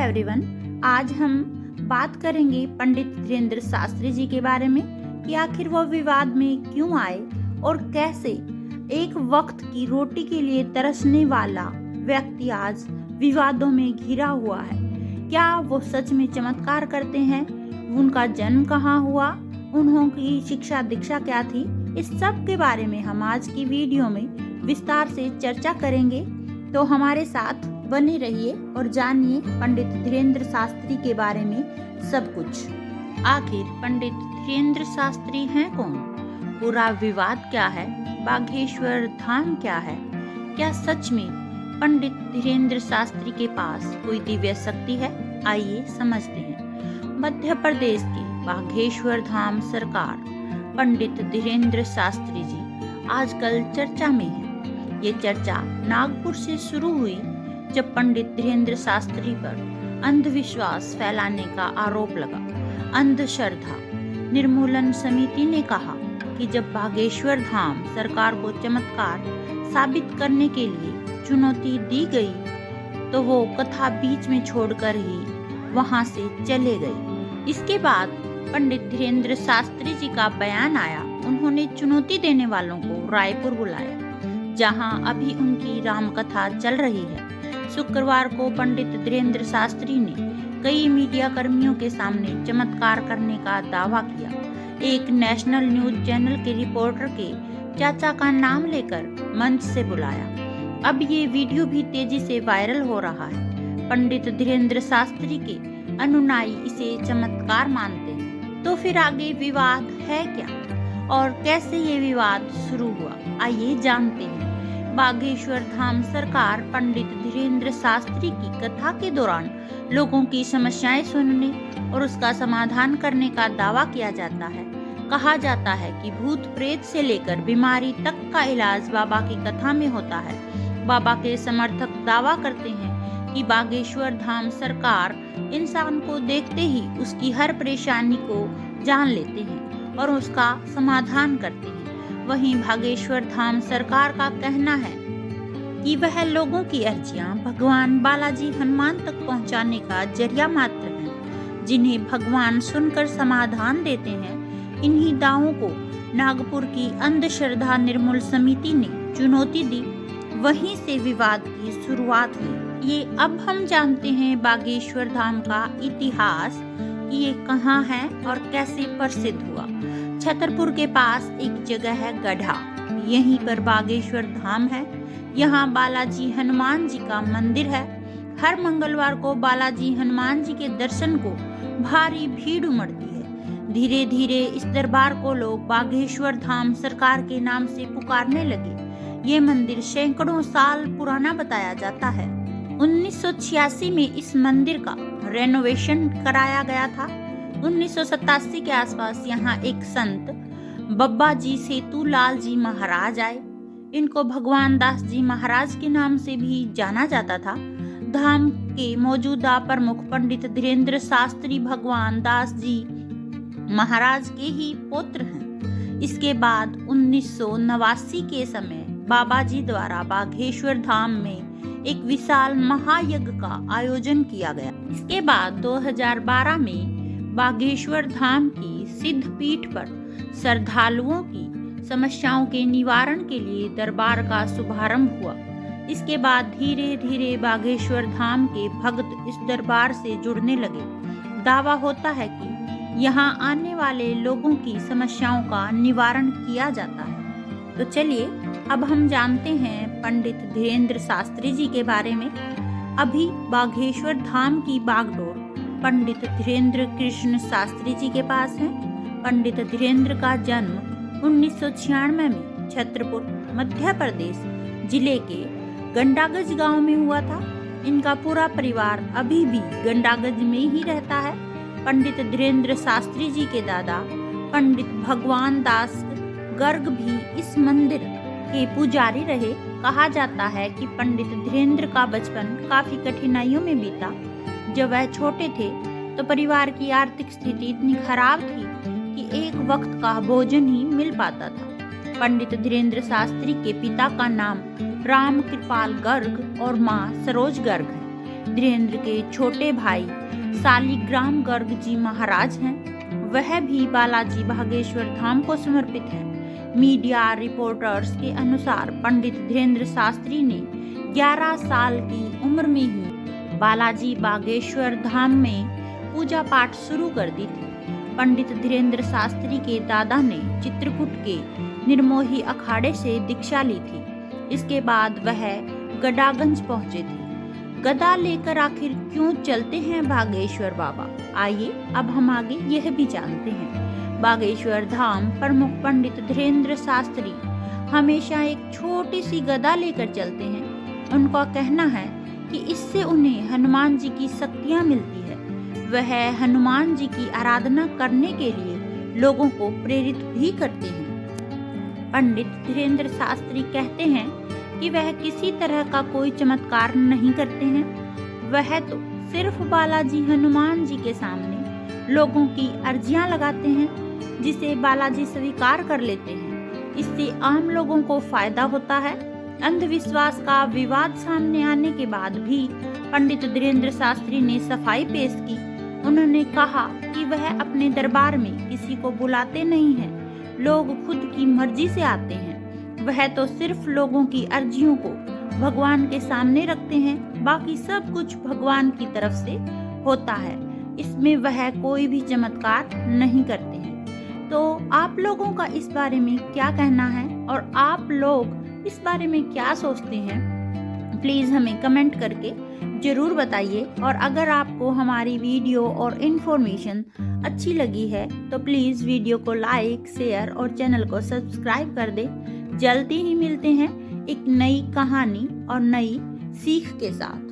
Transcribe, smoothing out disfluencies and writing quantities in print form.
Everyone, आज हम बात करेंगे पंडित धीरेन्द्र शास्त्री जी के बारे में कि आखिर वो विवाद में क्यों आए और कैसे एक वक्त की रोटी के लिए तरसने वाला व्यक्ति आज विवादों में घिरा हुआ है। क्या वो सच में चमत्कार करते हैं? उनका जन्म कहाँ हुआ? उन्होंने शिक्षा दीक्षा क्या थी? इस सब के बारे में हम आज की वीडियो में विस्तार से चर्चा करेंगे, तो हमारे साथ बने रहिए और जानिए पंडित धीरेन्द्र शास्त्री के बारे में सब कुछ। आखिर पंडित धीरेन्द्र शास्त्री हैं कौन? पूरा विवाद क्या है? बागेश्वर धाम क्या है? क्या सच में पंडित धीरेन्द्र शास्त्री के पास कोई दिव्य शक्ति है? आइए समझते हैं। मध्य प्रदेश के बागेश्वर धाम सरकार पंडित धीरेन्द्र शास्त्री जी आजकल चर्चा में है। ये चर्चा नागपुर से शुरू हुई जब पंडित धीरेन्द्र शास्त्री पर अंधविश्वास फैलाने का आरोप लगा। अंधश्रद्धा निर्मूलन समिति ने कहा कि जब बागेश्वर धाम सरकार को चमत्कार साबित करने के लिए चुनौती दी गई तो वो कथा बीच में छोड़कर ही वहां से चले गए। इसके बाद पंडित धीरेन्द्र शास्त्री जी का बयान आया। उन्होंने चुनौती देने वालों को रायपुर बुलाया, जहां अभी उनकी रामकथा चल रही है। शुक्रवार को पंडित धीरेन्द्र शास्त्री ने कई मीडिया कर्मियों के सामने चमत्कार करने का दावा किया। एक नेशनल न्यूज चैनल के रिपोर्टर के चाचा का नाम लेकर मंच से बुलाया। अब ये वीडियो भी तेजी से वायरल हो रहा है। पंडित धीरेन्द्र शास्त्री के अनुयायी इसे चमत्कार मानते हैं। तो फिर आगे विवाद है क्या और कैसे ये विवाद शुरू हुआ, आइए जानते हैं। बागेश्वर धाम सरकार पंडित धीरेन्द्र शास्त्री की कथा के दौरान लोगों की समस्याएं सुनने और उसका समाधान करने का दावा किया जाता है। कहा जाता है कि भूत प्रेत से लेकर बीमारी तक का इलाज बाबा की कथा में होता है। बाबा के समर्थक दावा करते हैं कि बागेश्वर धाम सरकार इंसान को देखते ही उसकी हर परेशानी को जान लेते हैं और उसका समाधान करते हैं। वहीं बागेश्वर धाम सरकार का कहना है कि वह लोगों की अर्जियां भगवान बालाजी हनुमान तक पहुंचाने का जरिया मात्र है, जिन्हें भगवान सुनकर समाधान देते हैं। इन्हीं दावों को नागपुर की अंधश्रद्धा निर्मूल समिति ने चुनौती दी। वहीं से विवाद की शुरुआत हुई। ये अब हम जानते हैं बागेश्वर धाम का इतिहास कि ये कहाँ है और कैसे प्रसिद्ध हुआ। छतरपुर के पास एक जगह है गढ़ा, यहीं पर बागेश्वर धाम है। यहाँ बालाजी हनुमान जी का मंदिर है। हर मंगलवार को बालाजी हनुमान जी के दर्शन को भारी भीड़ उमड़ती है। धीरे धीरे इस दरबार को लोग बागेश्वर धाम सरकार के नाम से पुकारने लगे। ये मंदिर सैकड़ों साल पुराना बताया जाता है। 1986 में इस मंदिर का रेनोवेशन कराया गया था। 1987 के आसपास यहाँ एक संत बब्बा जी सेतुलाल जी महाराज आए। इनको भगवान दास जी महाराज के नाम से भी जाना जाता था। धाम के मौजूदा प्रमुख पंडित धीरेन्द्र शास्त्री भगवान दास जी महाराज के ही पुत्र हैं। इसके बाद 1989 के समय बाबा जी द्वारा बागेश्वर धाम में एक विशाल महायज्ञ का आयोजन किया गया। इसके बाद 2012 में बागेश्वर धाम की सिद्ध पीठ पर श्रद्धालुओं की समस्याओं के निवारण के लिए दरबार का शुभारंभ हुआ। इसके बाद धीरे धीरे बागेश्वर धाम के भक्त इस दरबार से जुड़ने लगे। दावा होता है कि यहाँ आने वाले लोगों की समस्याओं का निवारण किया जाता है। तो चलिए अब हम जानते हैं पंडित धीरेन्द्र शास्त्री जी के बारे में। अभी बागेश्वर धाम की बागडोर पंडित धीरेन्द्र कृष्ण शास्त्री जी के पास है। पंडित धीरेन्द्र का जन्म 1996 में छतरपुर मध्य प्रदेश जिले के गंडागज गांव में हुआ था। इनका पूरा परिवार अभी भी गंडागज में ही रहता है। पंडित धीरेन्द्र शास्त्री जी के दादा पंडित भगवान दास गर्ग भी इस मंदिर के पुजारी रहे। कहा जाता है कि पंडित धीरेन्द्र का बचपन काफी कठिनाइयों में बीता। जब वह छोटे थे तो परिवार की आर्थिक स्थिति इतनी खराब थी कि एक वक्त का भोजन ही मिल पाता था। पंडित धीरेन्द्र शास्त्री के पिता का नाम राम कृपाल गर्ग और मां सरोज गर्ग है। धीरेन्द्र के छोटे भाई शालिग्राम गर्ग जी महाराज हैं। वह भी बालाजी बागेश्वर धाम को समर्पित है। मीडिया रिपोर्टर्स के अनुसार पंडित धीरेन्द्र शास्त्री ने 11 साल की उम्र में ही बालाजी बागेश्वर धाम में पूजा पाठ शुरू कर दी थी। पंडित धीरेन्द्र शास्त्री के दादा ने चित्रकूट के निर्मोही अखाड़े से दीक्षा ली थी। इसके बाद वह गडागंज पहुंचे थे। गदा लेकर आखिर क्यों चलते हैं बागेश्वर बाबा? आइए अब हम आगे यह भी जानते हैं। बागेश्वर धाम प्रमुख पंडित धीरेन्द्र शास्त्री हमेशा एक छोटी सी गदा लेकर चलते हैं। उनका कहना है कि इससे उन्हें हनुमान जी की शक्तियाँ मिलती है। वह हनुमान जी की आराधना करने के लिए लोगों को प्रेरित भी करते हैं। पंडित धीरेन्द्र शास्त्री कहते हैं कि वह किसी तरह का कोई चमत्कार नहीं करते हैं। वह तो सिर्फ बालाजी हनुमान जी के सामने लोगों की अर्जियां लगाते हैं, जिसे बालाजी स्वीकार कर लेते हैं। इससे आम लोगों को फायदा होता है। अंधविश्वास का विवाद सामने आने के बाद भी पंडित धीरेन्द्र शास्त्री ने सफाई पेश की। उन्होंने कहा कि वह अपने दरबार में किसी को बुलाते नहीं हैं, लोग खुद की मर्जी से आते हैं। वह तो सिर्फ लोगों की अर्जियों को भगवान के सामने रखते हैं, बाकी सब कुछ भगवान की तरफ से होता है। इसमें वह कोई भी चमत्कार नहीं करते हैं। तो आप लोगों का इस बारे में क्या कहना है और आप लोग इस बारे में क्या सोचते हैं? प्लीज़ हमें कमेंट करके ज़रूर बताइए। और अगर आपको हमारी वीडियो और इन्फॉर्मेशन अच्छी लगी है तो प्लीज़ वीडियो को लाइक, शेयर और चैनल को सब्सक्राइब कर दें। जल्दी ही मिलते हैं एक नई कहानी और नई सीख के साथ।